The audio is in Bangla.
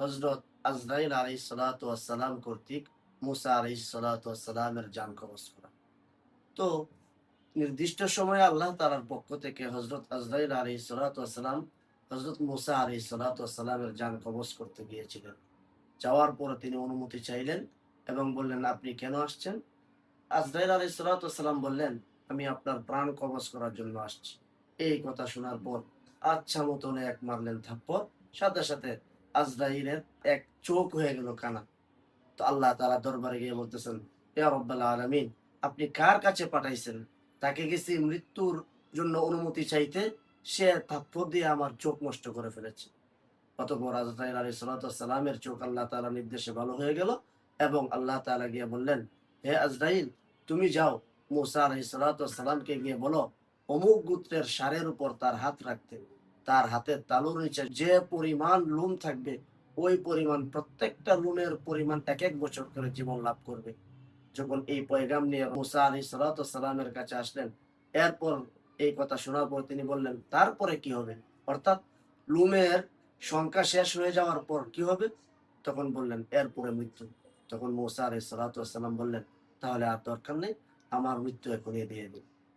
হযরত আজরাইল আলাইহিস সালাতু ওয়াস সালাম কর্তৃক মুসা আলাইহিস সালাতু ওয়াস সালামের জান কবজ করা। তো নির্দিষ্ট সময়ে আল্লাহ তাআলার পক্ষ থেকে হযরত আজরাইল আলাইহিস সালাতু ওয়াস সালাম হযরত মুসা আলাইহিস সালাতু ওয়াস সালামের জান কবজ করতে গিয়েছিলেন। যাওয়ার পরে তিনি অনুমতি চাইলেন এবং বললেন, আপনি কেন আসছেন? আজরাইল আলাইহিস সালাতু ওয়াস সালাম বললেন, আমি আপনার প্রাণ কবজ করার জন্য আসছি। এই কথা শোনার পর আচ্ছা মতন এক মারলেন থাপ্পড়, সাথে সাথে আজরাইলের এক চোখ হয়ে গেল কানা। তো আল্লাহ তাআলা দরবারে গিয়ে বলতেছেন, ইয়া রাব্বাল আলামিন, আপনি কার কাছে পাঠাইছেন? তাকে গেছি মৃত্যুর জন্য অনুমতি চাইতে, সে থাপ্পড় দিয়ে আমার চোখ নষ্ট করে ফেলেছে। অতঃপর আজরাইল আলাইহিস সালাতু ওয়াস সালামের চোখ আল্লাহ তাআলার নির্দেশে ভালো হয়ে গেল এবং আল্লাহ তাআলা গিয়ে বললেন, হে আজরাইল, তুমি যাও মুসা আলাইহিস সালাতু ওয়াস সালামকে গিয়ে বলো অমুক গোত্রের ষাঁড়ের উপর তার হাত রাখতে। তার হাতের তালুর নিচে যে পরিমাণ লোম থাকবে, ওই পরিমাণ প্রত্যেকটা লোমের পরিমাণ এক এক বছর করে জীবন লাভ করবে। যখন এই পয়গাম নিয়ে মুসা আলাইহিস সালাতু ওয়াস সালামের কাছে আসলেন, এরপর এই কথা শোনার পর তিনি বললেন, তারপরে কি হবে? অর্থাৎ লোমের সংখ্যা শেষ হয়ে যাওয়ার পর কি হবে? তখন বললেন, এরপরে মৃত্যু। তখন মুসা আলাইহিস সালাতু ওয়াস সালাম বললেন, তাহলে আর দরকার নেই, আমার মৃত্যু এখনই দিয়ে দিন।